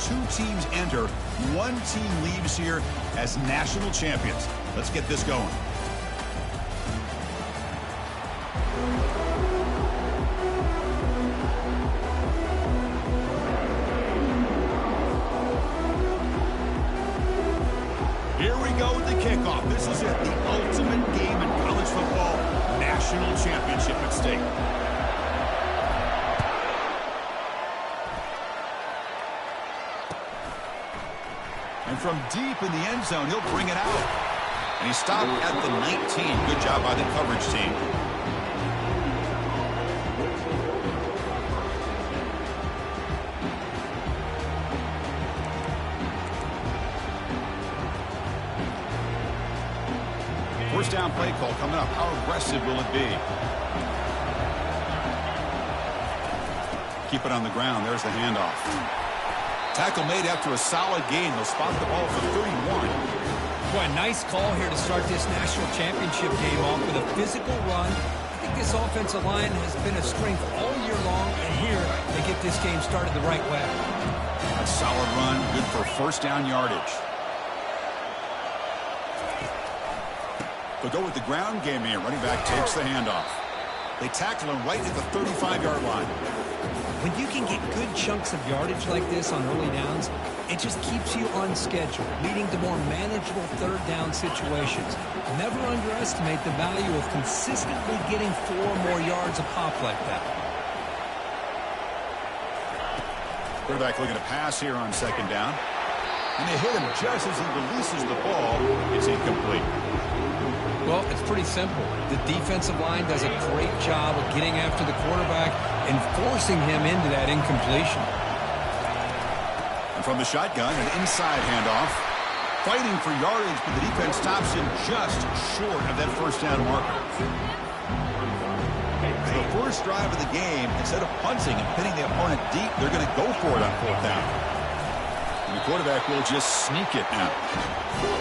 2 teams enter, 1 team leaves here as national champions. Let's get this going. Here we go with the kickoff. This is it, the ultimate game in college football, national championship at stake. And from deep in the end zone, he'll bring it out. And he stopped at the 19. Good job by the coverage team. First down play call coming up. How aggressive will it be? Keep it on the ground. There's the handoff. Tackle made after a solid gain. They'll spot the ball for 31. Boy, a nice call here to start this national championship game off with a physical run. I think this offensive line has been a strength all year long, and here they get this game started the right way. A solid run, good for first down yardage. They'll go with the ground game here. Running back takes the handoff. They tackle him right at the 35-yard line. When you can get good chunks of yardage like this on early downs, it just keeps you on schedule, leading to more manageable third down situations. Never underestimate the value of consistently getting 4 more yards a pop like that. Quarterback looking to pass here on second down. And they hit him just as he releases the ball. It's incomplete. Well, it's pretty simple. The defensive line does a great job of getting after the quarterback and forcing him into that incompletion. And from the shotgun, an inside handoff. Fighting for yardage, but the defense stops him just short of that first down marker. So the first drive of the game, instead of punting and pinning the opponent deep, they're going to go for it on 4th down. And the quarterback will just sneak it now.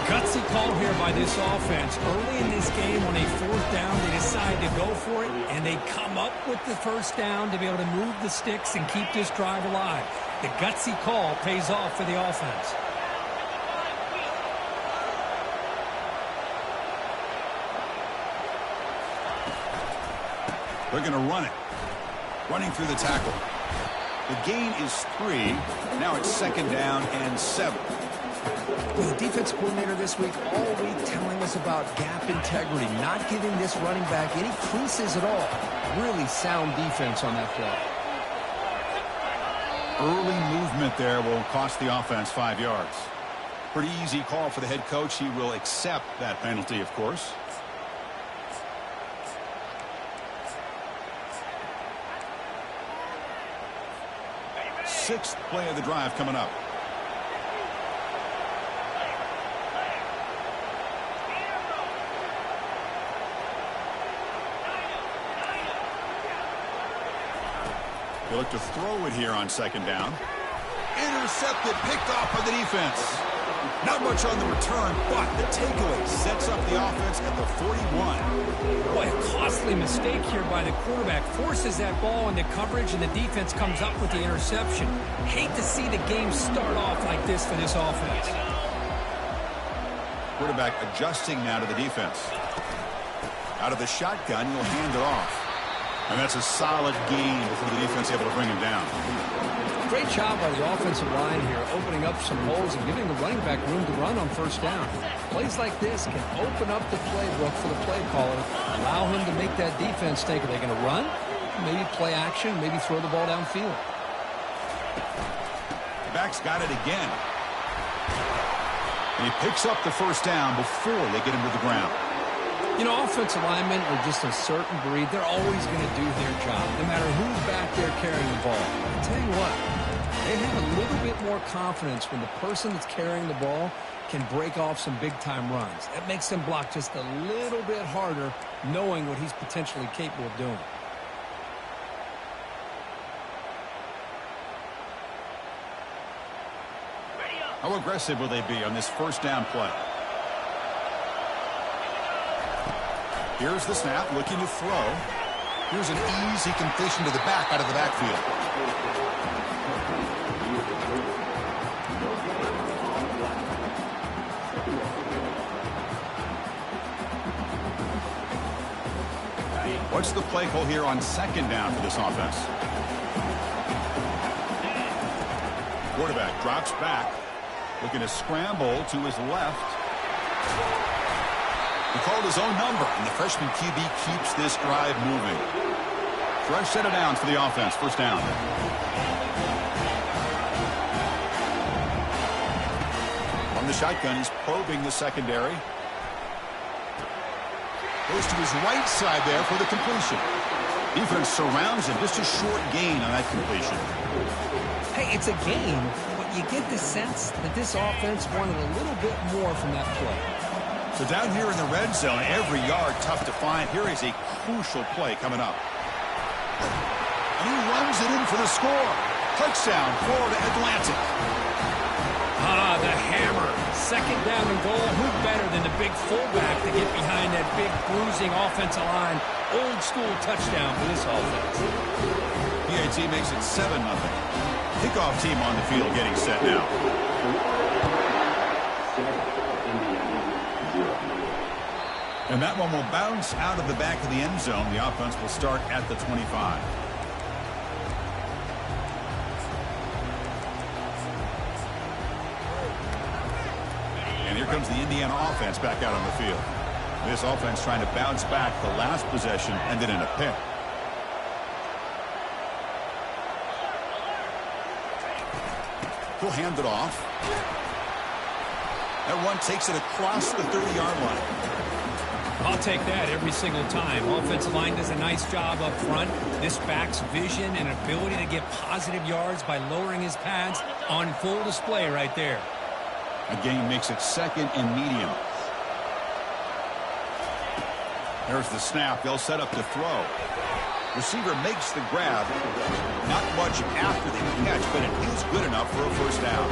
Gutsy call here by this offense. Early in this game on a 4th down, they decide to go for it, and they come up with the first down to be able to move the sticks and keep this drive alive. The gutsy call pays off for the offense. They're going to run it. Running through the tackle. The gain is 3. Now it's 2nd down and 7. Well, the defensive coordinator this week all week telling us about gap integrity, not giving this running back any creases at all. Really sound defense on that play. Early movement there will cost the offense 5 yards. Pretty easy call for the head coach. He will accept that penalty, of course. Sixth play of the drive coming up. They look to throw it here on 2nd down. Intercepted, picked off by the defense. Not much on the return, but the takeaway sets up the offense at the 41. Boy, a costly mistake here by the quarterback. Forces that ball into coverage, and the defense comes up with the interception. Hate to see the game start off like this for this offense. Quarterback adjusting now to the defense. Out of the shotgun, he'll hand it off. And that's a solid gain before the defense able to bring him down. Great job by the offensive line here, opening up some holes and giving the running back room to run on first down. Plays like this can open up the playbook for the play caller, allow him to make that defense think, are they going to run? Maybe play action, maybe throw the ball downfield. Back's got it again. And he picks up the first down before they get him to the ground. You know, offensive linemen are just a certain breed. They're always going to do their job, no matter who's back there carrying the ball. I'll tell you what, they have a little bit more confidence when the person that's carrying the ball can break off some big-time runs. That makes them block just a little bit harder, knowing what he's potentially capable of doing. How aggressive will they be on this first down play? Here's the snap, looking to throw. Here's an easy completion to the back out of the backfield. What's the play call here on second down for this offense? Quarterback drops back, looking to scramble to his left. He called his own number, and the freshman QB keeps this drive moving. Fresh set of downs for the offense. First down. On the shotgun, he's probing the secondary. Goes to his right side there for the completion. Defense surrounds him. Just a short gain on that completion. Hey, it's a game, but you get the sense that this offense wanted a little bit more from that play. So down here in the red zone, every yard tough to find. Here is a crucial play coming up. And he runs it in for the score. Touchdown, Florida Atlantic. Ah, the hammer. Second down and goal. Who better than the big fullback to get behind that big bruising offensive line? Old school touchdown for this offense. PAT makes it 7-0. Kickoff team on the field getting set now. And that one will bounce out of the back of the end zone. The offense will start at the 25. And here comes the Indiana offense back out on the field. This offense trying to bounce back the last possession, ended in a pick. He'll hand it off. That one takes it across the 30-yard line. I'll take that every single time. Offensive line does a nice job up front. This back's vision and ability to get positive yards by lowering his pads on full display right there. A gain makes it second and medium. There's the snap. They'll set up to throw. Receiver makes the grab. Not much after the catch, but it is good enough for a first down.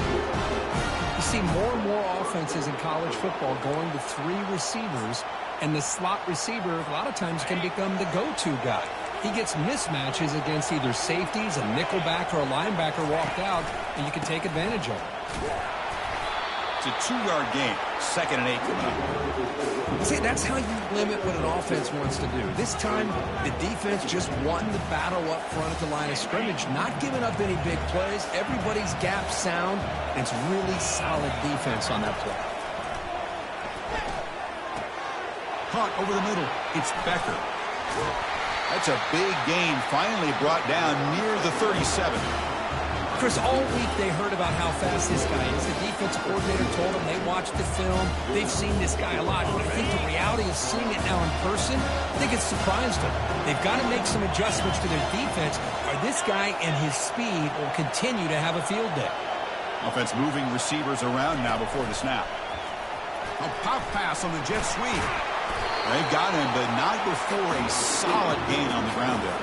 You see more and more offenses in college football going to 3 receivers, and the slot receiver a lot of times can become the go-to guy. He gets mismatches against either safeties, a nickelback, or a linebacker walked out, and you can take advantage of it. It's a 2-yard gain. Second and 8 coming up. See, that's how you limit what an offense wants to do. This time, the defense just won the battle up front at the line of scrimmage, not giving up any big plays. Everybody's gap sound, and it's really solid defense on that play. Caught over the middle. It's Becker. That's a big gain, finally brought down near the 37. Chris, all week they heard about how fast this guy is. The defensive coordinator told them they watched the film. They've seen this guy a lot. But I think the reality of seeing it now in person, I think it's surprised them. They've got to make some adjustments to their defense, or this guy and his speed will continue to have a field day. Offense moving receivers around now before the snap. A pop pass on the jet sweep. They got him, but not before a solid gain on the ground there.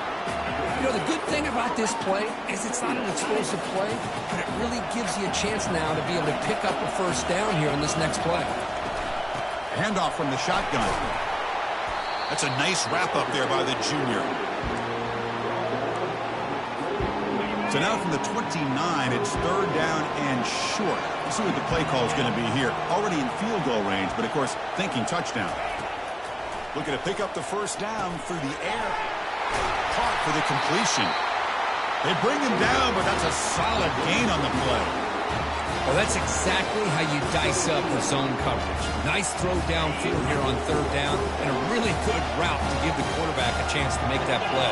You know, the good thing about this play is it's not an explosive play, but it really gives you a chance now to be able to pick up a first down here on this next play. Handoff from the shotgun. That's a nice wrap-up there by the junior. So now from the 29, it's third down and short. Let's see what the play call is going to be here. Already in field goal range, but of course, thinking touchdown. Looking to pick up the first down through the air. Caught for the completion. They bring him down, but that's a solid gain on the play. Well, that's exactly how you dice up the zone coverage. Nice throw downfield here on third down, and a really good route to give the quarterback a chance to make that play.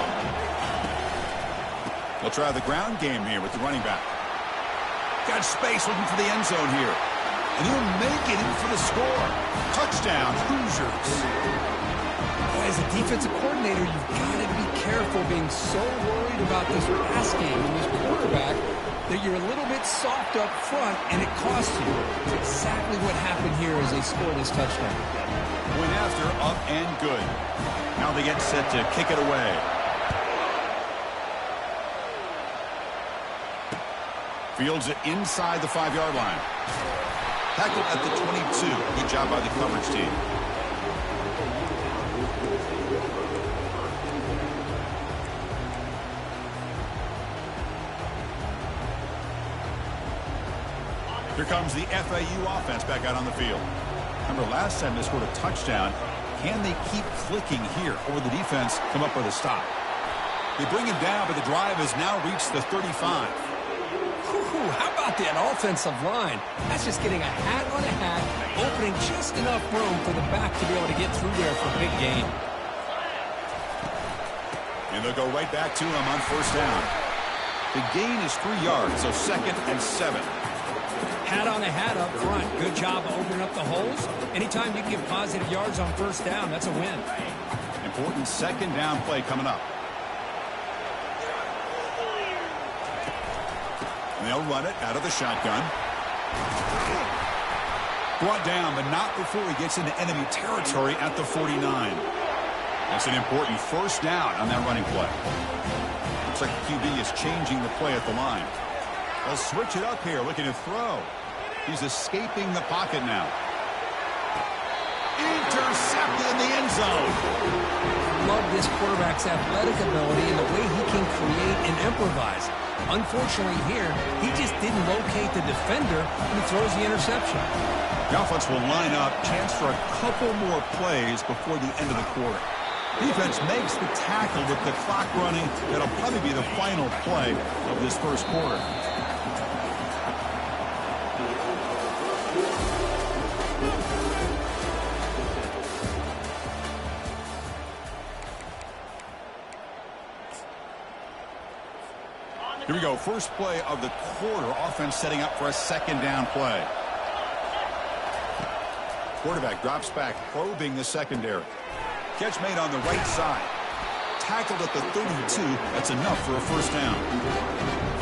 They'll try the ground game here with the running back. Got space looking for the end zone here. And he'll make it in for the score. Touchdown, Hoosiers. As a defensive coordinator, you've got to be careful being so worried about this pass game and this quarterback that you're a little bit soft up front, and it costs you. It's exactly what happened here as they scored this touchdown. Point after, up and good. Now they get set to kick it away. Fields it inside the 5-yard line. Tackled at the 22. Good job by the coverage team. Here comes the FAU offense back out on the field. Remember, last time they scored a touchdown, Can they keep clicking here, or will the defense come up with a stop? They bring him down, but the drive has now reached the 35. How about that offensive line? That's just getting a hat on a hat, opening just enough room for the back to be able to get through there for a big gain. And they'll go right back to him on first down. The gain is 3 yards, so 2nd and 7. Hat on a hat up front. Good job of opening up the holes. Anytime you can get positive yards on first down, that's a win. Important 2nd down play coming up. And they'll run it out of the shotgun. Brought down, but not before he gets into enemy territory at the 49. That's an important first down on that running play. Looks like the QB is changing the play at the line. They'll switch it up here, looking to throw. He's escaping the pocket now. Intercepted in the end zone. Love this quarterback's athletic ability and the way he can create and improvise. Unfortunately here, he just didn't locate the defender and he throws the interception. The offense will line up, chance for a couple more plays before the end of the quarter. Defense makes the tackle with the clock running. That'll probably be the final play of this first quarter. Here we go. First play of the quarter. Offense setting up for a 2nd down play. Quarterback drops back, probing the secondary. Catch made on the right side. Tackled at the 32. That's enough for a first down.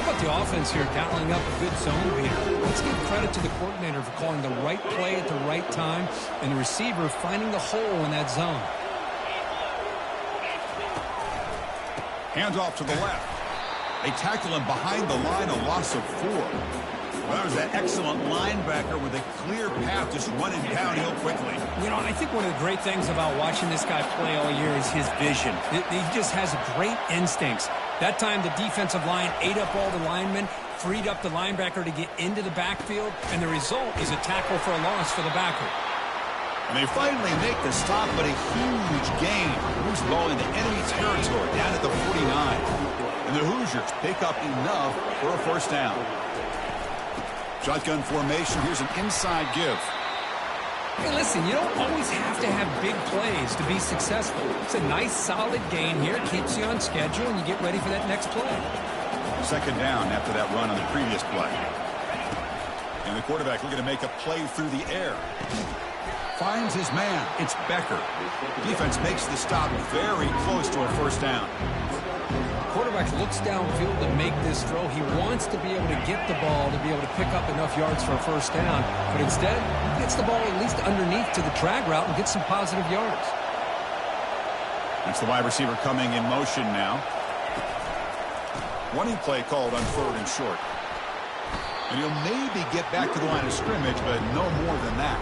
How about the offense here dialing up a good zone beater? Let's give credit to the coordinator for calling the right play at the right time and the receiver finding the hole in that zone. Hands off to the left. They tackle him behind the line, a loss of 4. Well, there's that excellent linebacker with a clear path just running downhill quickly. You know, I think one of the great things about watching this guy play all year is his vision. He just has great instincts. That time the defensive line ate up all the linemen, freed up the linebacker to get into the backfield, and the result is a tackle for a loss for the backer. And they finally make the stop, but a huge gain. Moves the ball into enemy territory down at the 49. And the Hoosiers pick up enough for a first down. Shotgun formation. Here's an inside give. Hey, listen, you don't always have to have big plays to be successful. It's a nice, solid gain here. Keeps you on schedule, and you get ready for that next play. 2nd down after that run on the previous play. And the quarterback looking to make a play through the air. Finds his man. It's Becker. Defense makes the stop very close to a first down. Quarterback looks downfield to make this throw. He wants to be able to get the ball to be able to pick up enough yards for a first down. But instead, he gets the ball at least underneath to the drag route and gets some positive yards. That's the wide receiver coming in motion now. Running play called on 3rd and short. And he'll maybe get back to the line of scrimmage, but no more than that.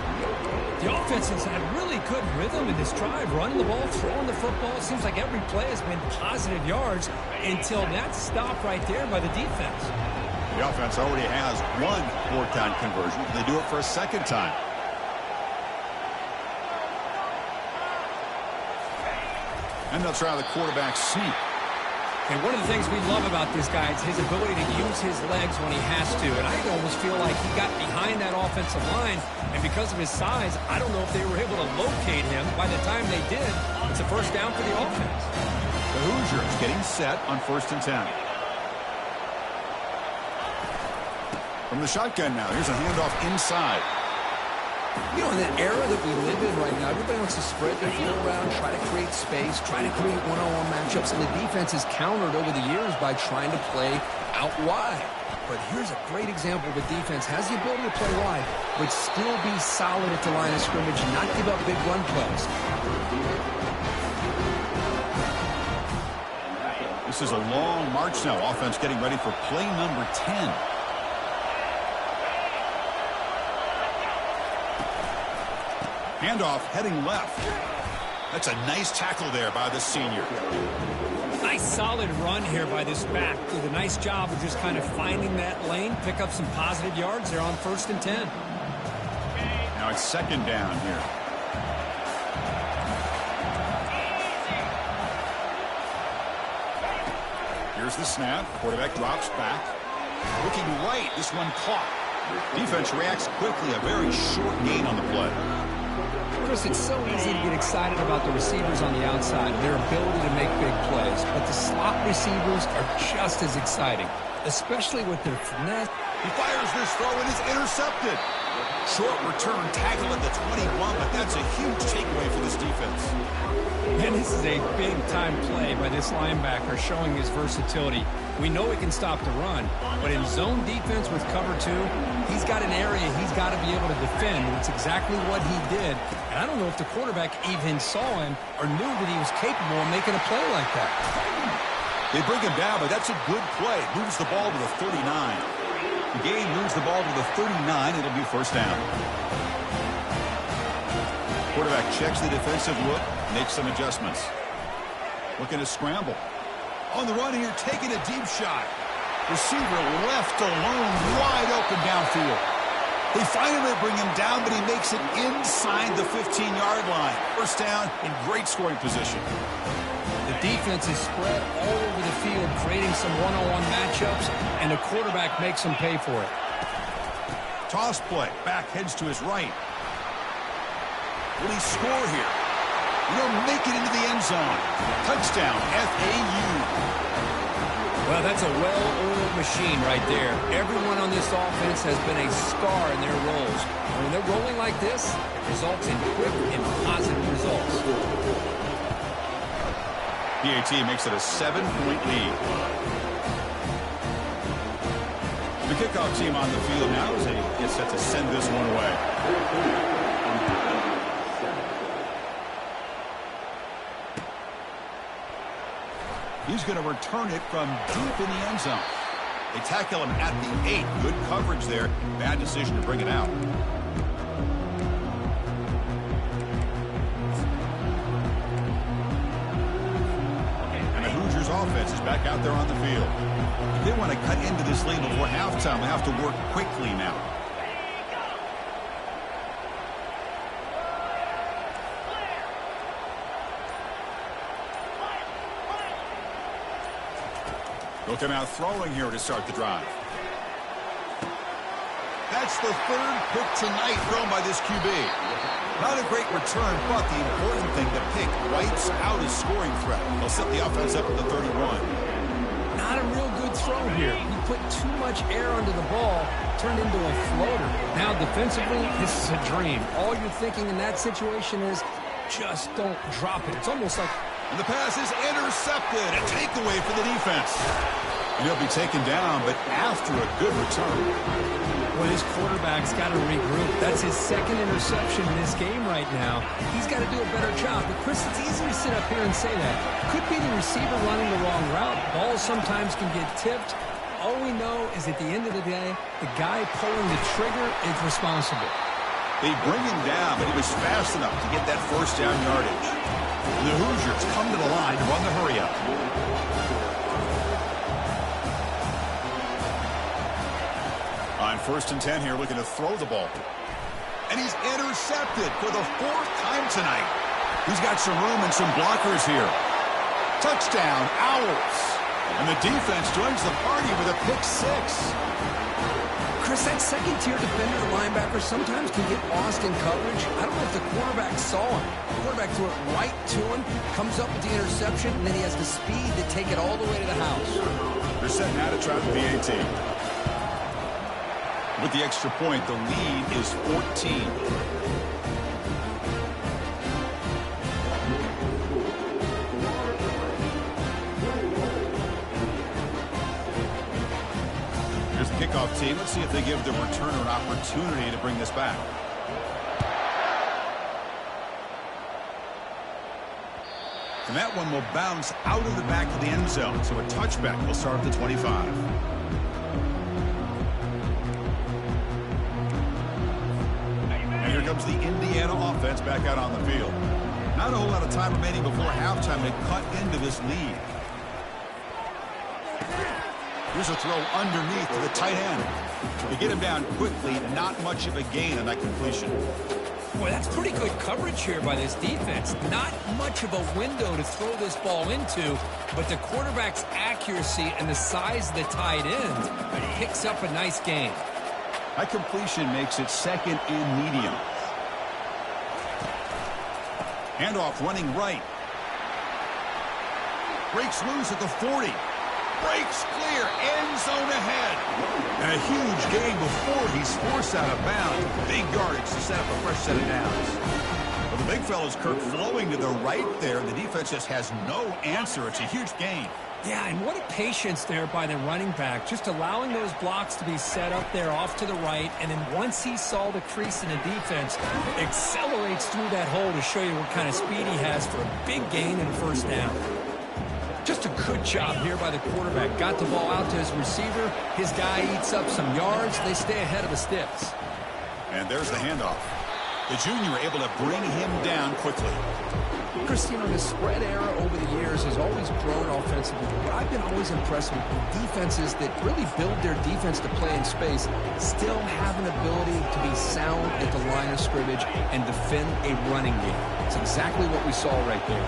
The offense has had really good rhythm in this drive, running the ball, throwing the football. It seems like every play has been positive yards until that stop right there by the defense. The offense already has 1 4-down conversion. They do it for a 2nd time. And they'll try the quarterback sneak. And one of the things we love about this guy is his ability to use his legs when he has to. And I almost feel like he got behind that offensive line, and because of his size, I don't know if they were able to locate him. By the time they did, it's a first down for the offense. The Hoosiers getting set on 1st and 10. From the shotgun now, here's a handoff inside. You know, in the era that we live in right now, everybody wants to spread their field around, try to create space, try to create one-on-one matchups, and the defense has countered over the years by trying to play out wide. But here's a great example of a defense has the ability to play wide, but still be solid at the line of scrimmage and not give up big run plays. This is a long march now. Offense getting ready for play number 10. Handoff heading left. That's a nice tackle there by the senior. Nice solid run here by this back. Did a nice job of just kind of finding that lane, pick up some positive yards. They're on 1st and 10. Now it's 2nd down here. Here's the snap. Quarterback drops back. Looking right. This one caught. Defense reacts quickly. A very short gain on the play. Chris, it's so easy to get excited about the receivers on the outside and their ability to make big plays. But the slot receivers are just as exciting, especially with their finesse. He fires this throw and is intercepted. Short return tackle at the 21, but that's a huge takeaway for this defense. And this is a big-time play by this linebacker showing his versatility. We know he can stop the run, but in zone defense with cover 2, he's got an area he's got to be able to defend, and it's exactly what he did. And I don't know if the quarterback even saw him or knew that he was capable of making a play like that. They bring him down, but that's a good play. Moves the ball to the 39. The game moves the ball to the 39. It'll be first down. Quarterback checks the defensive look, makes some adjustments. Looking to scramble. On the run here, taking a deep shot. Receiver left alone, wide open downfield. They finally bring him down, but he makes it inside the 15-yard line. First down in great scoring position. The defense is spread all over the field, creating some one-on-one matchups, and the quarterback makes them pay for it. Toss play. Back heads to his right. Will he score here? He'll make it into the end zone. Touchdown, FAU. Well, that's a well-oiled machine right there. Everyone on this offense has been a star in their roles. When they're rolling like this, it results in quick and positive results. PAT makes it a 7-point lead. The kickoff team on the field now as they get set to send this one away. He's going to return it from deep in the end zone. They tackle him at the 8. Good coverage there. Bad decision to bring it out. And the Hoosiers offense is back out there on the field. If they want to cut into this lead before halftime, they have to work quickly now. They'll come out throwing here to start the drive. That's the 3rd pick tonight thrown by this QB. Not a great return, but the important thing, the pick wipes out his scoring threat. They'll set the offense up at the 31. Not a real good throw here. He put too much air under the ball, turned into a floater. Now defensively, this is a dream. All you're thinking in that situation is just don't drop it. It's almost like... And the pass is intercepted. A takeaway for the defense. And he'll be taken down, but after a good return. Well, his quarterback's got to regroup. That's his 2nd interception in this game right now. He's got to do a better job. But, Chris, it's easy to sit up here and say that. Could be the receiver running the wrong route. Balls sometimes can get tipped. All we know is at the end of the day, the guy pulling the trigger is responsible. They bring him down, but he was fast enough to get that first down yardage. And the Hoosiers come to the line to run the hurry-up. On 1st and 10 here, looking to throw the ball. And he's intercepted for the 4th time tonight. He's got some room and some blockers here. Touchdown, Owls. And the defense joins the party with a pick 6. Chris, that second-tier defender, the linebacker, sometimes can get lost in coverage. I don't know if the quarterback saw him. The quarterback threw it right to him, comes up with the interception, and then he has the speed to take it all the way to the house. They're setting out to try the PAT. With the extra point, the lead is 14. Here's the kickoff team. Let's see if they give the returner an opportunity to bring this back. And that one will bounce out of the back of the end zone. So a touchback will start at the 25. And here comes the Indiana offense back out on the field. Not a whole lot of time remaining before halftime to cut into this lead. Here's a throw underneath to the tight end. They get him down quickly, not much of a gain on that completion. Boy, that's pretty good coverage here by this defense. Not much of a window to throw this ball into, but the quarterback's accuracy and the size of the tight end picks up a nice gain. That completion makes it second and medium. Handoff running right. Breaks loose at the 40. Breaks clear. End zone ahead. And a huge gain before he's forced out of bounds. Big yardage to set up a fresh set of downs. Well, the big fella's Kirk flowing to the right there. The defense just has no answer. It's a huge gain. Yeah, and what a patience there by the running back, just allowing those blocks to be set up there off to the right, and then once he saw the crease in the defense, accelerates through that hole to show you what kind of speed he has for a big gain and a first down. Just a good job here by the quarterback. Got the ball out to his receiver. His guy eats up some yards. They stay ahead of the sticks. And there's the handoff. The junior able to bring him down quickly. Christine, the spread era over the years has always grown offensively, but I've been always impressed with defenses that really build their defense to play in space, still have an ability to be sound at the line of scrimmage and defend a running game. It's exactly what we saw right there.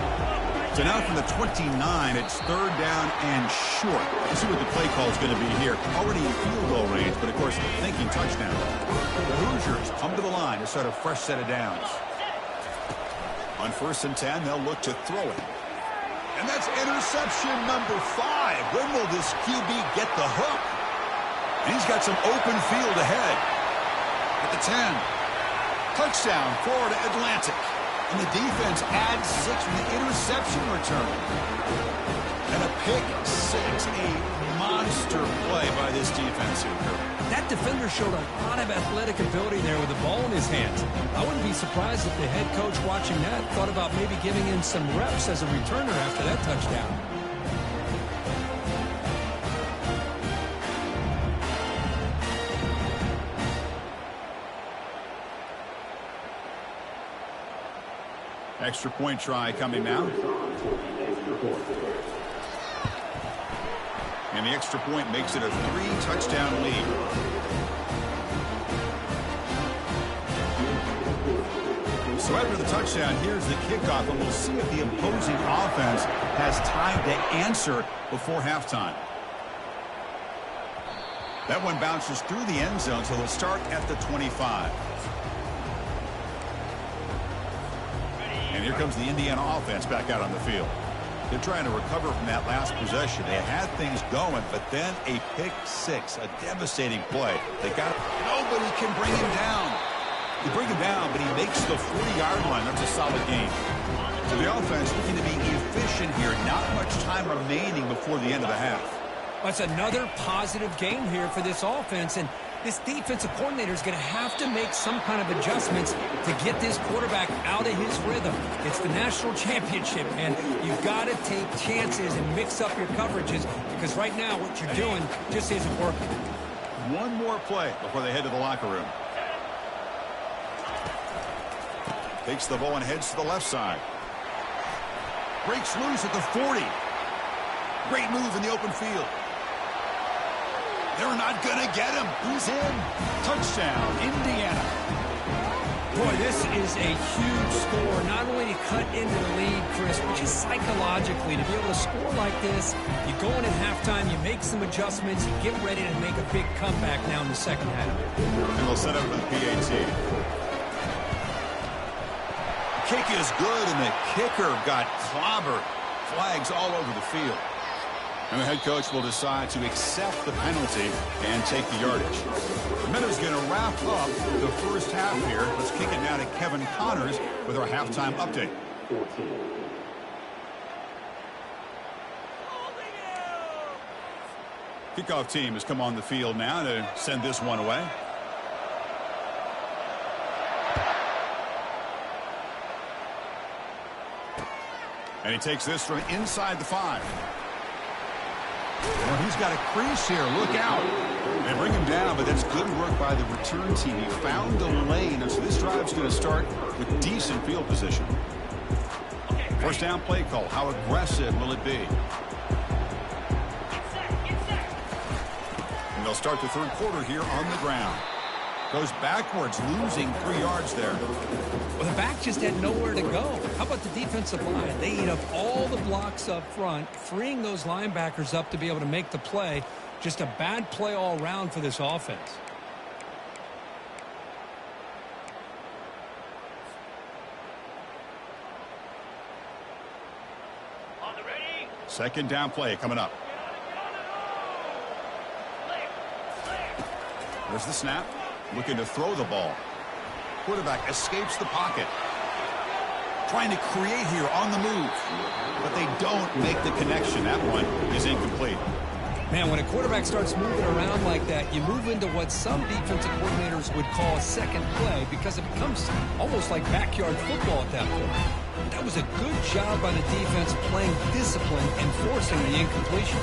So now from the 29, it's third down and short. Let's see what the play call is going to be here. Already in field goal range, but of course thinking touchdown. The Hoosiers come to the line to start a fresh set of downs. On 1st and 10, they'll look to throw it. And that's interception number 5. When will this QB get the hook? And he's got some open field ahead. At the 10. Touchdown, Florida Atlantic. And the defense adds 6 from the interception return. And a pick 6. A monster play by this defense here. That defender showed a lot of athletic ability there with the ball in his hands. I wouldn't be surprised if the head coach watching that thought about maybe giving him some reps as a returner after that touchdown. Extra point try coming now. And the extra point makes it a 3-touchdown lead. So after the touchdown, here's the kickoff, and we'll see if the opposing offense has time to answer before halftime. That one bounces through the end zone, so they'll start at the 25. And here comes the Indiana offense back out on the field. They're trying to recover from that last possession. They had things going, but then a pick 6, a devastating play. Nobody can bring him down. You bring him down, but he makes the 40-yard line. That's a solid game. So the offense looking to be efficient here. Not much time remaining before the end of the half. That's another positive game here for this offense, and this defensive coordinator is going to have to make some kind of adjustments to get this quarterback out of his rhythm. It's the national championship, man. You've got to take chances and mix up your coverages because right now what you're doing just isn't working. One more play before they head to the locker room. Takes the ball and heads to the left side. Breaks loose at the 40. Great move in the open field. They're not going to get him. He's in. Touchdown, Indiana. Boy, this is a huge score. Not only to cut into the lead, Chris, but just psychologically to be able to score like this. You go in at halftime, you make some adjustments, you get ready to make a big comeback now in the second half. And they'll set up for the PAT. The kick is good, and the kicker got clobbered. Flags all over the field. And the head coach will decide to accept the penalty and take the yardage. The Meadows going to wrap up the first half here. Let's kick it now to Kevin Connors with our halftime update. Kickoff team has come on the field now to send this one away. And he takes this from inside the 5. Well, he's got a crease here. Look out. They bring him down, but that's good work by the return team. He found the lane, and so this drive's going to start with decent field position. First down play call. How aggressive will it be? And they'll start the third quarter here on the ground. Goes backwards, losing 3 yards there. Well, the back just had nowhere to go. How about the defensive line? They eat up all the blocks up front, freeing those linebackers up to be able to make the play. Just a bad play all around for this offense. Second down play coming up. There's the snap. Looking to throw the ball. Quarterback escapes the pocket. Trying to create here on the move. But they don't make the connection. That one is incomplete. Man, when a quarterback starts moving around like that, you move into what some defensive coordinators would call a second play because it becomes almost like backyard football at that point. That was a good job by the defense playing discipline and forcing the incompletion.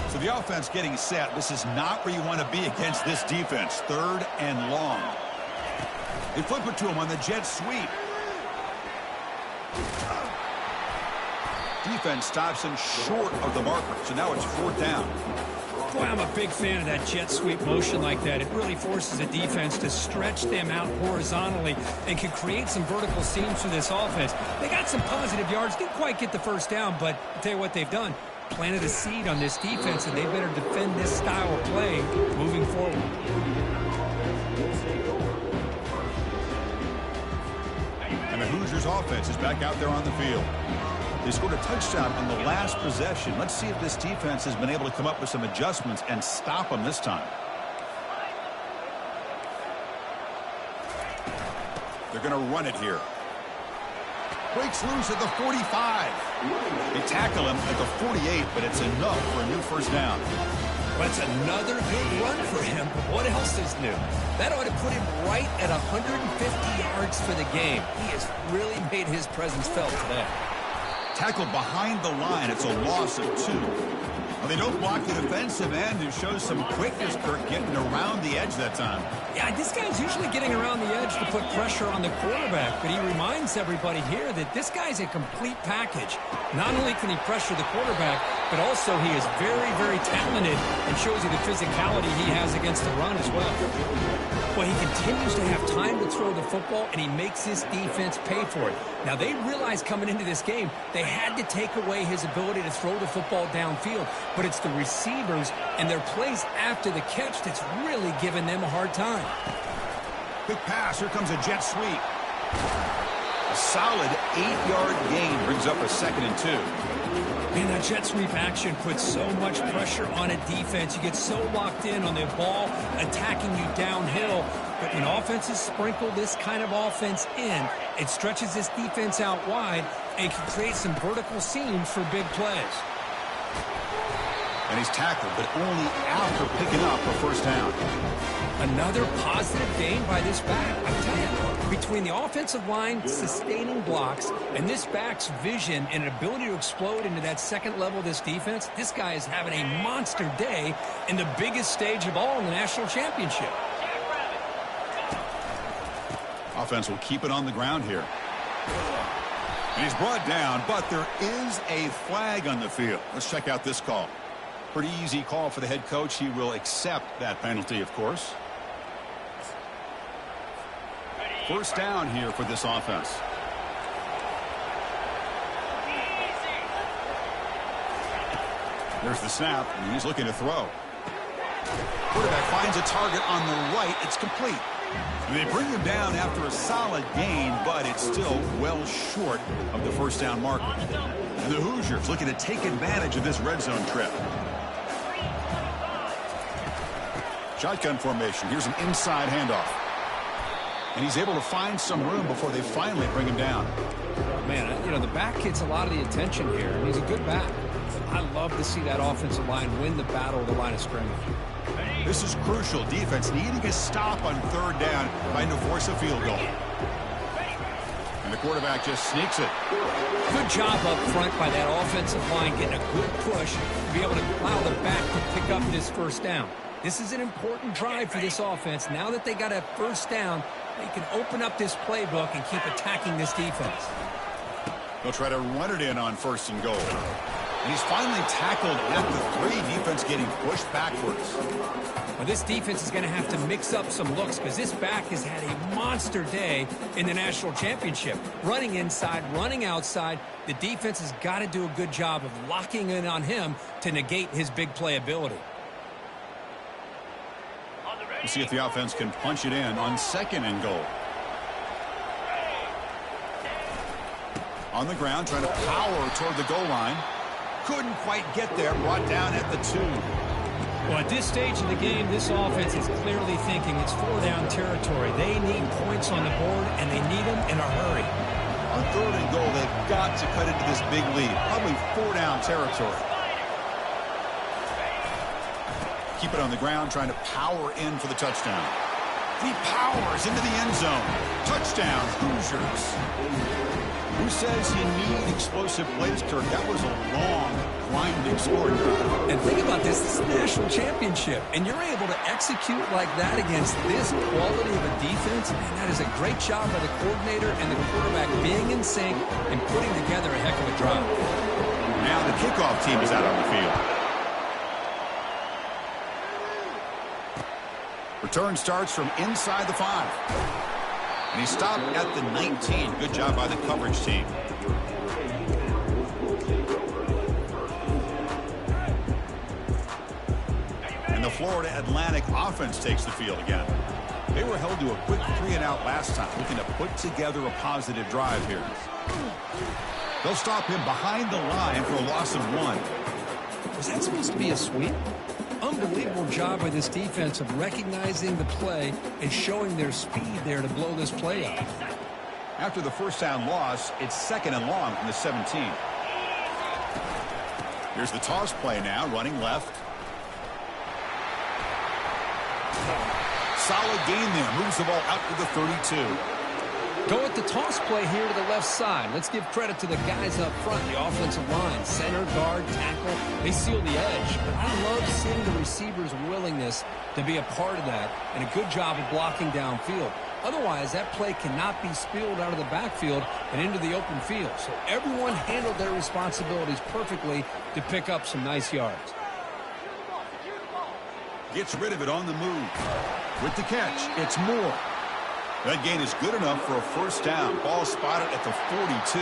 So the offense getting set. This is not where you want to be against this defense. 3rd and long. They flip it to him on the jet sweep. Defense stops him short of the marker. So now it's 4th down. Boy, I'm a big fan of that jet sweep motion like that. It really forces a defense to stretch them out horizontally and can create some vertical seams for this offense. They got some positive yards. Didn't quite get the first down, but I'll tell you what they've done. Planted a seed on this defense, and they better defend this style of play moving forward. And the Hoosiers offense is back out there on the field. They scored a touchdown on the last possession. Let's see if this defense has been able to come up with some adjustments and stop them this time. They're going to run it here. Breaks loose at the 45. They tackle him at the 48, but it's enough for a new first down. That's another good run for him, but what else is new? That ought to put him right at 150 yards for the game. He has really made his presence felt today. Tackled behind the line. It's a loss of 2. Well, they don't block the defensive end, who shows some quickness, Kirk, getting around the edge that time. Yeah, this guy's usually getting around the edge to put pressure on the quarterback, but he reminds everybody here that this guy's a complete package. Not only can he pressure the quarterback, but also he is very, very talented and shows you the physicality he has against the run as well. Well, he continues to have time to throw the football, and he makes his defense pay for it. Now, they realized coming into this game they had to take away his ability to throw the football downfield, but it's the receivers and their plays after the catch that's really giving them a hard time. Quick pass. Here comes a jet sweep. A solid 8-yard gain brings up a 2nd and 2. Man, that jet sweep action puts so much pressure on a defense. You get so locked in on the ball attacking you downhill. But when offenses sprinkle this kind of offense in, it stretches this defense out wide and can create some vertical seams for big plays. And he's tackled, but only after picking up a first down. Another positive gain by this back. I tell you, between the offensive line sustaining blocks and this back's vision and ability to explode into that second level of this defense, this guy is having a monster day in the biggest stage of all in the national championship. Offense will keep it on the ground here. And he's brought down, but there is a flag on the field. Let's check out this call. Pretty easy call for the head coach. He will accept that penalty, of course. First down here for this offense. There's the snap, and he's looking to throw. Quarterback finds a target on the right. It's complete. And they bring him down after a solid gain, but it's still well short of the first down marker. And the Hoosiers looking to take advantage of this red zone trip. Shotgun formation. Here's an inside handoff. And he's able to find some room before they finally bring him down. Man, you know, the back gets a lot of the attention here, and he's a good back. I love to see that offensive line win the battle of the line of scrimmage. This is crucial. Defense needing a stop on third down, trying to force a field goal. And the quarterback just sneaks it. Good job up front by that offensive line, getting a good push to be able to allow the back to pick up this first down. This is an important drive for this offense. Now that they got a first down, they can open up this playbook and keep attacking this defense. They'll try to run it in on first and goal. And he's finally tackled at the 3. Defense getting pushed backwards. Well, this defense is going to have to mix up some looks because this back has had a monster day in the national championship. Running inside, running outside. The defense has got to do a good job of locking in on him to negate his big play ability. We'll see if the offense can punch it in on 2nd and goal. On the ground, trying to power toward the goal line. Couldn't quite get there, brought down at the 2. Well, at this stage of the game, this offense is clearly thinking it's 4-down territory. They need points on the board, and they need them in a hurry. On 3rd and goal, they've got to cut into this big lead. Probably 4-down territory. Keep it on the ground, trying to power in for the touchdown. He powers into the end zone. Touchdown, Hoosiers. Who says you need explosive plays, Kirk? That was a long, grinding scoring drive. And think about this. This is a national championship, and you're able to execute like that against this quality of a defense, and that is a great job by the coordinator and the quarterback being in sync and putting together a heck of a drive. Now the kickoff team is out on the field. Return starts from inside the 5. And he stopped at the 19. Good job by the coverage team. And the Florida Atlantic offense takes the field again. They were held to a quick 3-and-out last time, looking to put together a positive drive here. They'll stop him behind the line for a loss of 1. Was that supposed to be a sweep? Unbelievable job by this defense of recognizing the play and showing their speed there to blow this play up. After the first down loss, it's 2nd and long from the 17. Here's the toss play now, running left. Solid gain there, moves the ball out to the 32. Go with the toss play here to the left side. Let's give credit to the guys up front, the offensive line. Center, guard, tackle, they seal the edge. But I love seeing the receivers' willingness to be a part of that and a good job of blocking downfield. Otherwise, that play cannot be spilled out of the backfield and into the open field. So everyone handled their responsibilities perfectly to pick up some nice yards. Gets rid of it on the move. With the catch, it's Moore. That gain is good enough for a first down. Ball spotted at the 42.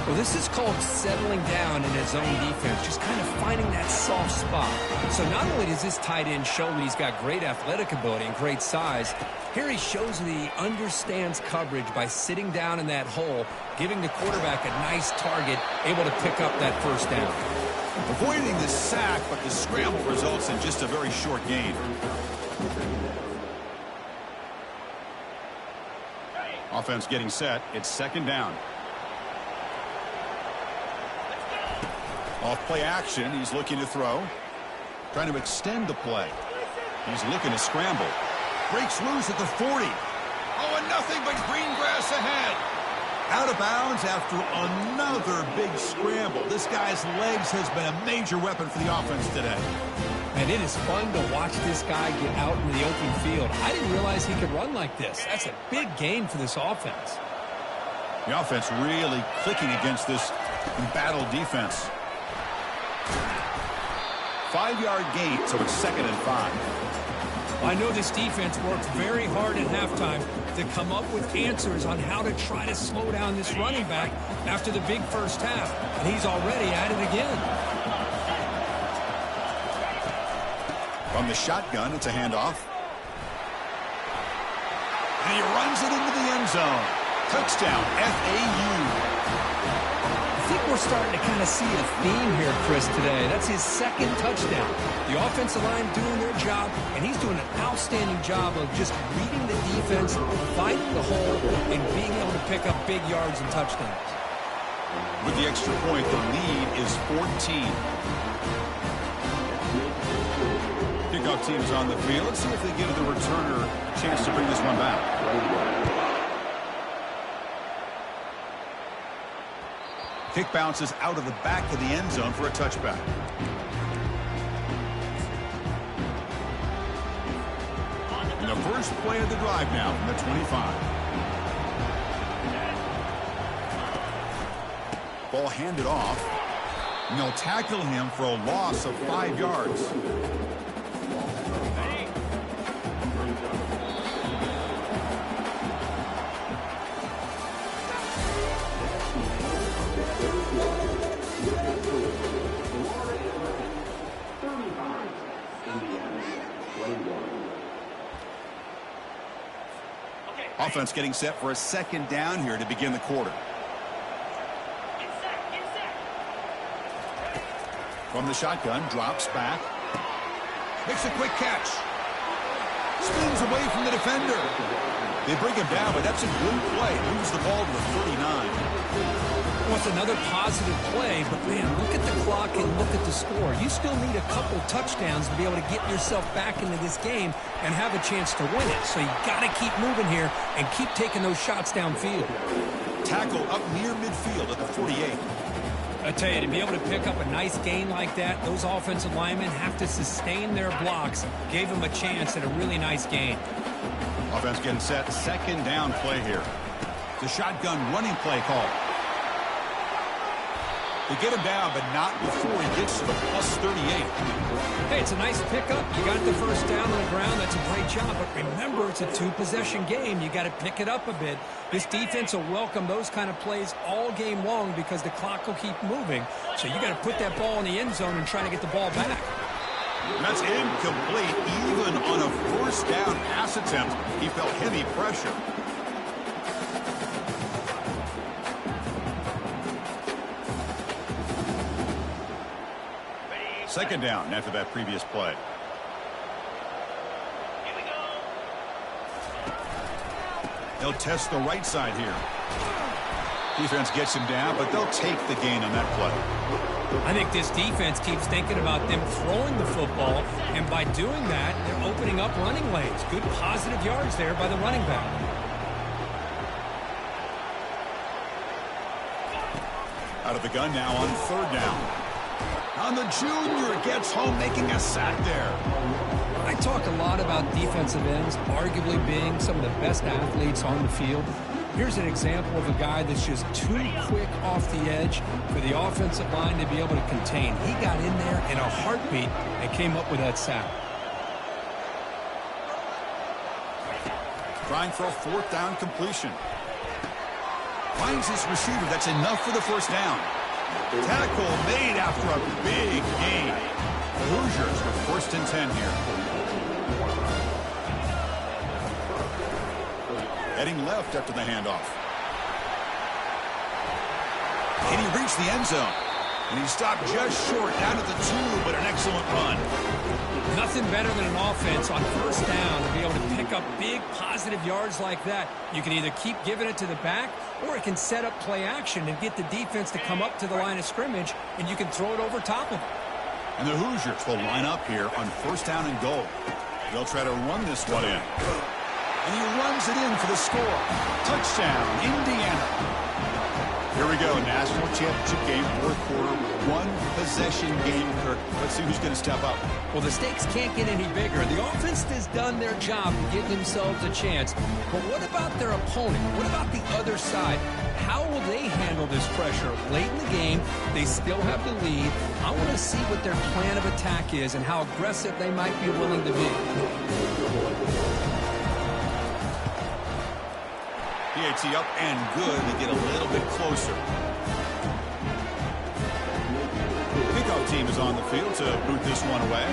Well, this is called settling down in his own defense, just kind of finding that soft spot. So not only does this tight end show that he's got great athletic ability and great size, here he shows that he understands coverage by sitting down in that hole, giving the quarterback a nice target, able to pick up that first down. Avoiding the sack, but the scramble results in just a very short gain. Offense getting set. It's 2nd down. Off play action. He's looking to throw. Trying to extend the play. He's looking to scramble. Breaks loose at the 40. Oh, and nothing but green grass ahead. Out of bounds after another big scramble. This guy's legs has been a major weapon for the offense today. And it is fun to watch this guy get out in the open field. I didn't realize he could run like this. That's a big gain for this offense. The offense really clicking against this embattled defense. 5-yard gain, so it's 2nd and 5. I know this defense worked very hard at halftime to come up with answers on how to try to slow down this running back after the big first half. And he's already at it again. From the shotgun, it's a handoff. And he runs it into the end zone. Touchdown, FAU. I think we're starting to kind of see a theme here, Chris, today. That's his 2nd touchdown. The offensive line doing their job, and he's doing an outstanding job of just reading the defense, finding the hole, and being able to pick up big yards and touchdowns. With the extra point, the lead is 14. Kickoff team is on the field. Let's see if they give the returner a chance to bring this one back. Kick bounces out of the back of the end zone for a touchback. And the first play of the drive now from the 25. Ball handed off. And they'll tackle him for a loss of 5 yards. Offense getting set for a second down here to begin the quarter. From the shotgun, drops back. Makes a quick catch. Spins away from the defender. They bring him down, but that's a good play. Moves the ball to the 39. Well, it's another positive play, but man, look at the clock and look at the score. You still need a couple touchdowns to be able to get yourself back into this game and have a chance to win it. So you got to keep moving here and keep taking those shots downfield. Tackle up near midfield at the 48. I tell you, to be able to pick up a nice gain like that, those offensive linemen have to sustain their blocks. Gave them a chance at a really nice gain. Offense getting set. Second down play here. The shotgun running play call. They get him down, but not before he gets to the plus 38. Hey, it's a nice pickup. You got the first down on the ground. That's a great job. But remember, it's a two-possession game. You got to pick it up a bit. This defense will welcome those kind of plays all game long because the clock will keep moving. So you got to put that ball in the end zone and try to get the ball back. And that's incomplete. Even on a first down pass attempt, he felt heavy pressure. Second down after that previous play. Here we go. They'll test the right side here. Defense gets him down, but they'll take the gain on that play. I think this defense keeps thinking about them throwing the football, and by doing that, they're opening up running lanes. Good positive yards there by the running back. Out of the gun now on third down. On the junior, gets home making a sack there. I talk a lot about defensive ends arguably being some of the best athletes on the field. Here's an example of a guy that's just too quick off the edge for the offensive line to be able to contain. He got in there in a heartbeat and came up with that sack. Trying for a fourth down completion. Finds his receiver. That's enough for the first down. Tackle made after a big gain. The Hoosiers with first and 10 here. Heading left after the handoff. Can he reach the end zone? And he stopped just short down at the 2, but an excellent run. Nothing better than an offense on first down to be able to pick up big positive yards like that. You can either keep giving it to the back, or it can set up play action and get the defense to come up to the line of scrimmage, and you can throw it over top of them. And the Hoosiers will line up here on first down and goal. They'll try to run this one in. And he runs it in for the score. Touchdown, Indiana. Here we go, national championship game, fourth quarter, one-possession game, Kirk. Let's see who's going to step up. Well, the stakes can't get any bigger. The offense has done their job to give themselves a chance. But what about their opponent? What about the other side? How will they handle this pressure? Late in the game, they still have the lead. I want to see what their plan of attack is and how aggressive they might be willing to be. PAT up and good to get a little bit closer. Kickoff team is on the field to boot this one away.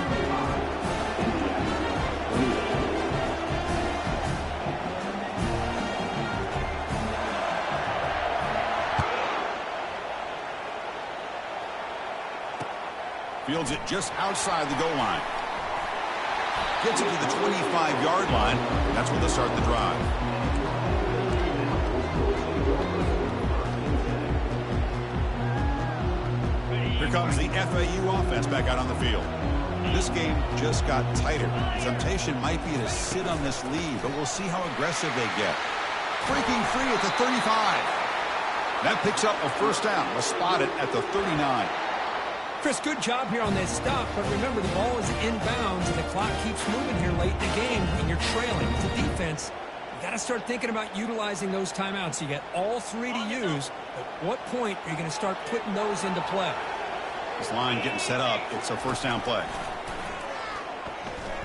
Fields it just outside the goal line. Gets it to the 25-yard line. That's where they start the drive. Here comes the FAU offense back out on the field. This game just got tighter. The temptation might be to sit on this lead, but we'll see how aggressive they get. Breaking free at the 35. That picks up a first down. We'll spot it at the 39. Chris, good job here on this stop, but remember the ball is inbounds and the clock keeps moving here late in the game and you're trailing. It's a defense. You got to start thinking about utilizing those timeouts. You got all three to use. At what point are you going to start putting those into play? This line getting set up. It's a first down play.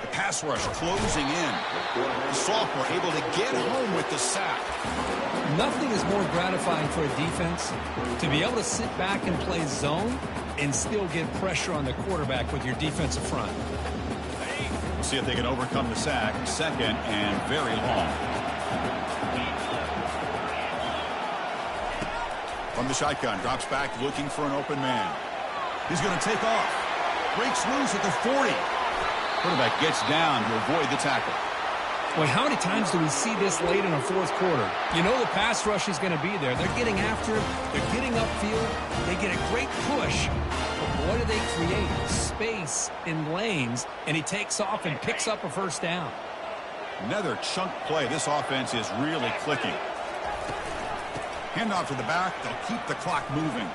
The pass rush closing in. The sophomore able to get home with the sack. Nothing is more gratifying for a defense to be able to sit back and play zone and still get pressure on the quarterback with your defensive front. We'll see if they can overcome the sack. Second and very long. From the shotgun, drops back looking for an open man. He's going to take off. Breaks loose at the 40. Quarterback gets down to avoid the tackle. Boy, how many times do we see this late in a fourth quarter? You know the pass rush is going to be there. They're getting after him. They're getting upfield. They get a great push. But what do they create? Space in lanes, and he takes off and picks up a first down. Another chunk play. This offense is really clicking. Handoff to the back. They'll keep the clock moving.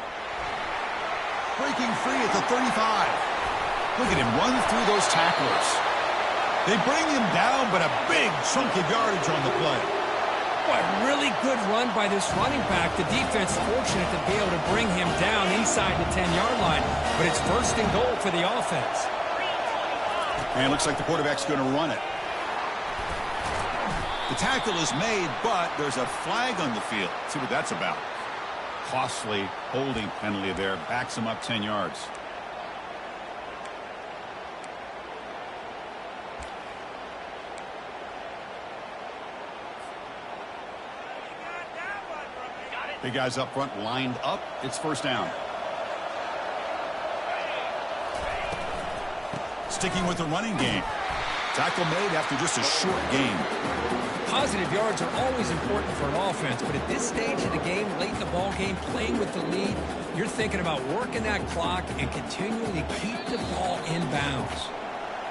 Breaking free at the 35. Look at him run through those tacklers. They bring him down, but a big chunk of yardage on the play. Boy, really good run by this running back. The defense fortunate to be able to bring him down inside the 10-yard line, but it's first and goal for the offense. And it looks like the quarterback's going to run it. The tackle is made, but there's a flag on the field. Let's see what that's about. Costly holding penalty there. Backs him up 10 yards. Big guys up front lined up. It's first down. Sticking with the running game. Tackle made after just a short game. Positive yards are always important for an offense, but at this stage of the game, late in the ball game, playing with the lead, you're thinking about working that clock and continuing to keep the ball in bounds.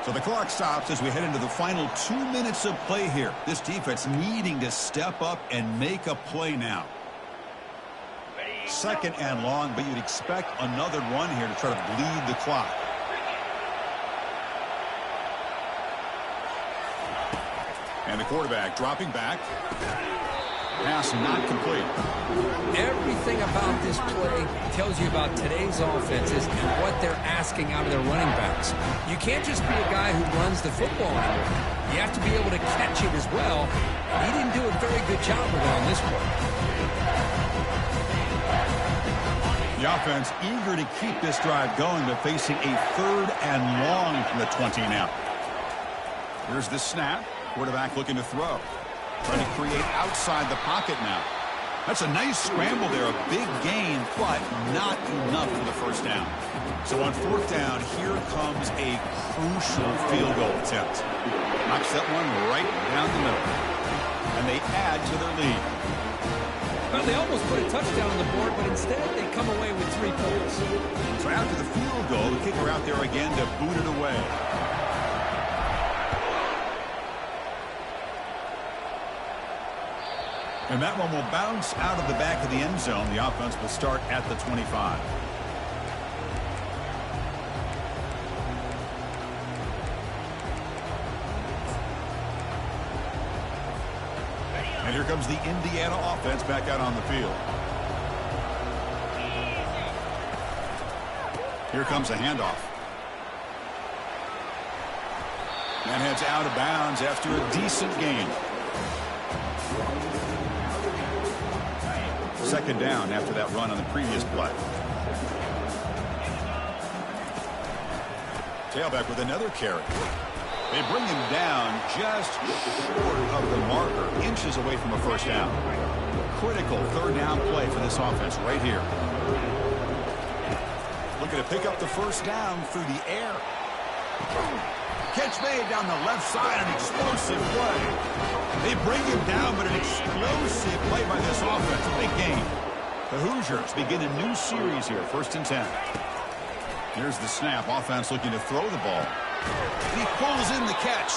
So the clock stops as we head into the final 2 minutes of play here. This defense needing to step up and make a play now. Second and long, but you'd expect another run here to try to bleed the clock. And the quarterback dropping back. Pass not complete. Everything about this play tells you about today's offenses and what they're asking out of their running backs. You can't just be a guy who runs the football anymore. You have to be able to catch it as well. He didn't do a very good job of it on this one. The offense eager to keep this drive going, but facing a third and long from the 20 now. Here's the snap. Quarterback looking to throw. Trying to create outside the pocket now. That's a nice scramble there. A big gain, but not enough for the first down. So on fourth down, here comes a crucial field goal attempt. Knocks that one right down the middle. And they add to their lead. Well, they almost put a touchdown on the board, but instead they come away with 3 points. So after the field goal, the kicker out there again to boot it away. And that one will bounce out of the back of the end zone. The offense will start at the 25. And here comes the Indiana offense back out on the field. Here comes a handoff. And heads out of bounds after a decent gain. Second down after that run on the previous play. Tailback with another carry. They bring him down just short of the marker, inches away from a first down. Critical third down play for this offense right here. Looking to pick up the first down through the air. Catch made down the left side, an explosive play. They bring him down, but an explosive play by this offense. Big game. The Hoosiers begin a new series here, 1st and 10. Here's the snap. Offense looking to throw the ball. And he pulls in the catch.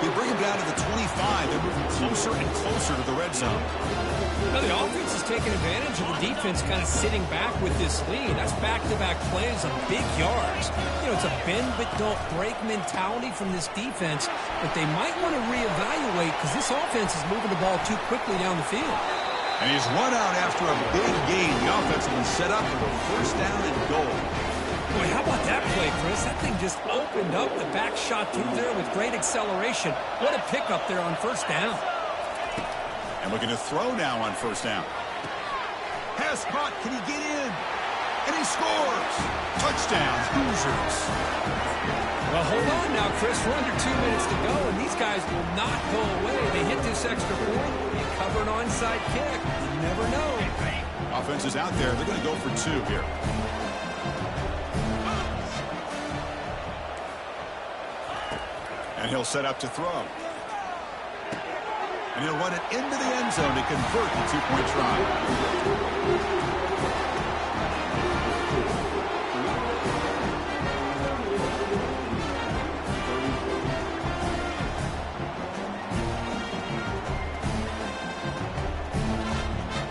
They bring him down to the 25. They're moving closer and closer to the red zone. Now the offense is taking advantage of the defense kind of sitting back with this lead. That's back-to-back plays of big yards. You know, it's a bend but don't break mentality from this defense, but they might want to reevaluate because this offense is moving the ball too quickly down the field. And he's run out after a big gain. The offense will be set up for first down and goal. Boy, how about that play, Chris? That thing just opened up the back shot through there with great acceleration. What a pickup there on first down. And looking to throw now on first down. Pass caught. Can he get in? And he scores. Touchdown, Hoosiers. Well, hold on now, Chris. We're under 2 minutes to go, and these guys will not go away. They hit this extra point. They cover an onside kick. You never know. Offense is out there. They're going to go for 2 here. And he'll set up to throw. And he'll run it into the end zone to convert the 2-point try.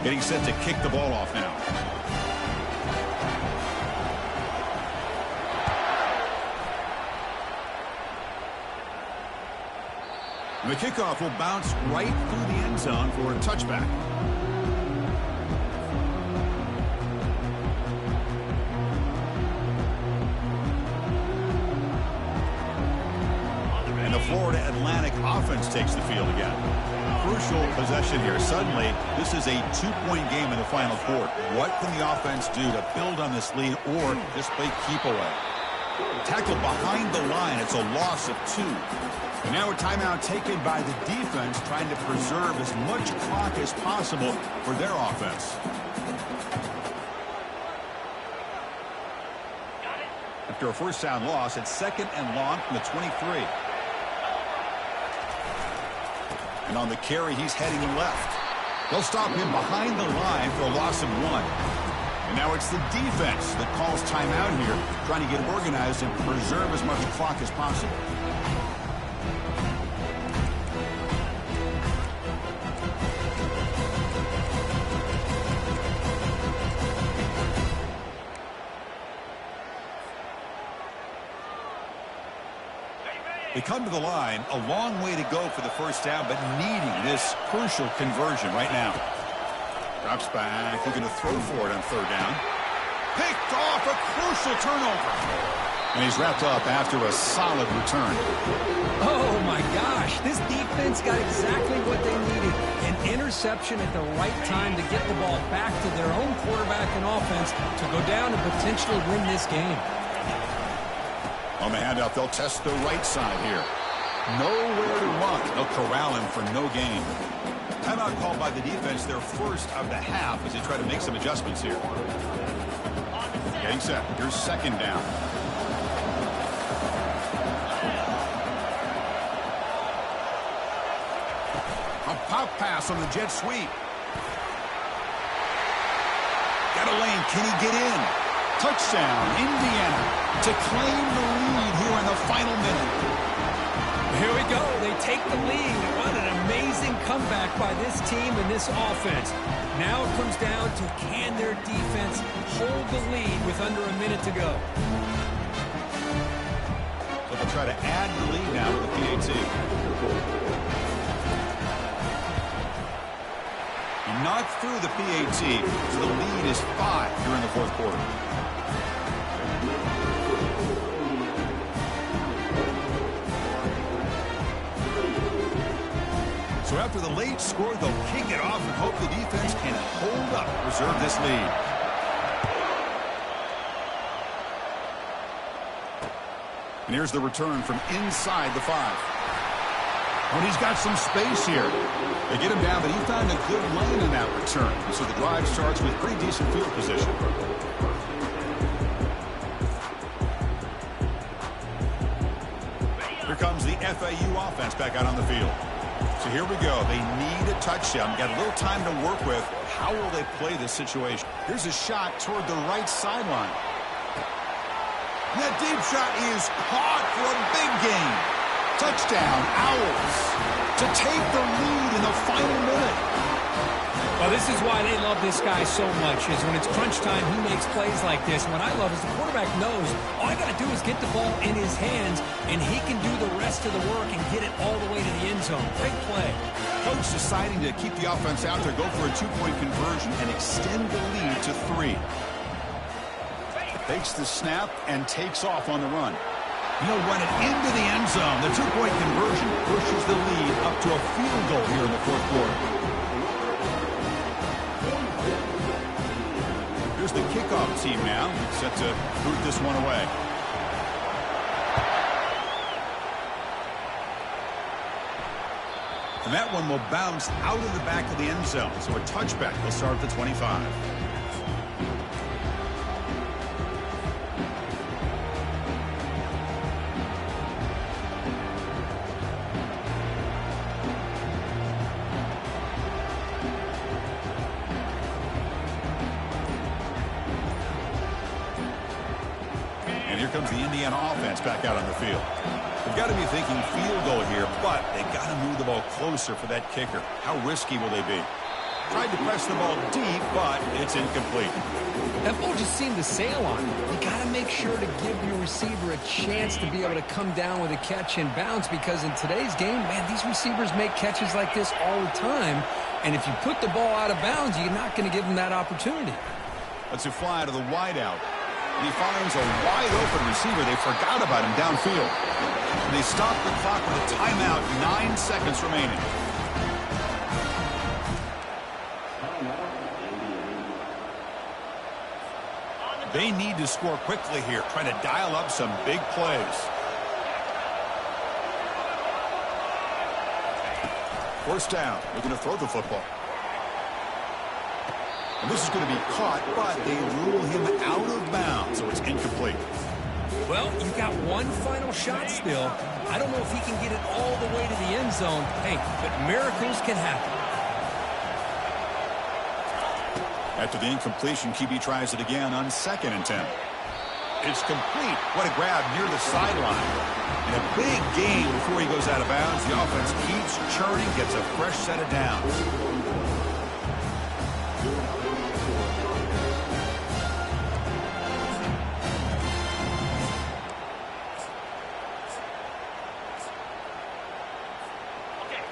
Getting set to kick the ball off now. And the kickoff will bounce right through the end zone for a touchback. And the Florida Atlantic offense takes the field again. Crucial possession here. Suddenly, this is a 2-point game in the final quarter. What can the offense do to build on this lead or just play keep away? Tackled behind the line. It's a loss of 2. And now a timeout taken by the defense, trying to preserve as much clock as possible for their offense. After a first down loss, it's 2nd and long from the 23. And on the carry, he's heading left. They'll stop him behind the line for a loss of 1. And now it's the defense that calls timeout here, trying to get organized and preserve as much clock as possible. They come to the line, a long way to go for the first down, but needing this crucial conversion right now. Drops back, looking to throw for it on 3rd down. Picked off, a crucial turnover. And he's wrapped up after a solid return. Oh, my gosh. This defense got exactly what they needed. An interception at the right time to get the ball back to their own quarterback and offense to go down and potentially win this game. On the handoff, they'll test the right side here. Nowhere to run. They'll corral him for no gain. Timeout called by the defense, their first of the half, as they try to make some adjustments here. Getting set. Here's 2nd down. A pop pass on the jet sweep. Got a lane. Can he get in? Touchdown, Indiana, to claim the lead here in the final minute. Here we go. They take the lead. What an amazing comeback by this team and this offense. Now it comes down to can their defense hold the lead with under a minute to go. So they'll try to add the lead now with the PAT. He knocked through the PAT, so the lead is 5 here in the 4th quarter. So after the late score, they'll kick it off and hope the defense can hold up, preserve this lead. And here's the return from inside the 5. When he's got some space here. They get him down, but he found a good lane in that return. So the drive starts with pretty decent field position. Here comes the FAU offense back out on the field. So here we go. They need a touchdown. Got a little time to work with. How will they play this situation? Here's a shot toward the right sideline. And that deep shot is caught for a big gain. Touchdown, Owls, to take the lead in the final minute. Well, this is why they love this guy so much, is when it's crunch time, he makes plays like this. And what I love is the quarterback knows all I got to do is get the ball in his hands, and he can do the rest of the work and get it all the way to the end zone. Great play. Coach deciding to keep the offense out there, go for a 2-point conversion, and extend the lead to 3. Fakes the snap and takes off on the run. He'll run it into the end zone. The two-point conversion pushes the lead up to a field goal here in the fourth quarter. Here's the kickoff team now, set to boot this one away. And that one will bounce out of the back of the end zone. So a touchback will start at the 25. And here comes the Indiana offense back out on the field. They've got to be thinking field goal here, but they got to move the ball closer for that kicker. How risky will they be? Tried to press the ball deep, but it's incomplete. That ball just seemed to sail on him. You got to make sure to give your receiver a chance to be able to come down with a catch and bounce, because in today's game, man, these receivers make catches like this all the time. And if you put the ball out of bounds, you're not going to give them that opportunity. Let's fly to the wideout. And he finds a wide-open receiver. They forgot about him downfield. And they stop the clock with a timeout. 9 seconds remaining. They need to score quickly here, trying to dial up some big plays. First down. They're going to throw the football. And this is going to be caught, but they rule him out of bounds, so it's incomplete. Well, you've got one final shot still. I don't know if he can get it all the way to the end zone. Hey, but miracles can happen. After the incompletion, QB tries it again on 2nd and 10. It's complete. What a grab near the sideline. And a big gain before he goes out of bounds. The offense keeps churning, gets a fresh set of downs.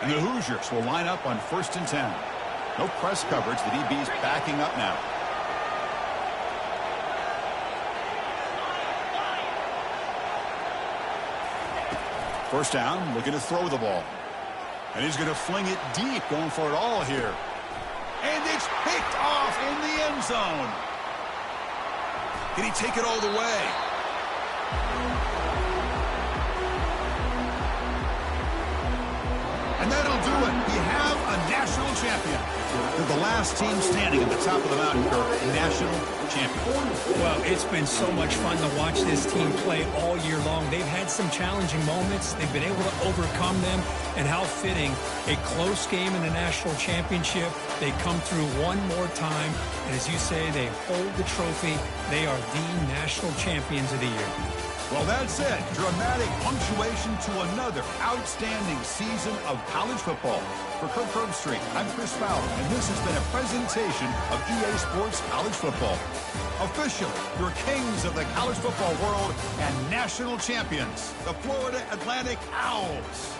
And the Hoosiers will line up on 1st and 10. No press coverage. The DB's backing up now. First down, looking to throw the ball. And he's going to fling it deep, going for it all here. And it's picked off in the end zone. Can he take it all the way? And that'll do it. We have a national champion. They're the last team standing at the top of the mountain, Kirk. National champion. Well, it's been so much fun to watch this team play all year long. They've had some challenging moments. They've been able to overcome them. And how fitting, a close game in the national championship. They come through one more time. And as you say, they hold the trophy. They are the national champions of the year. Well, that's it. Dramatic punctuation to another outstanding season of college football. For Kirk Herbstreit, I'm Chris Fowler, and this has been a presentation of EA Sports College Football. Officially, your kings of the college football world and national champions, the Florida Atlantic Owls.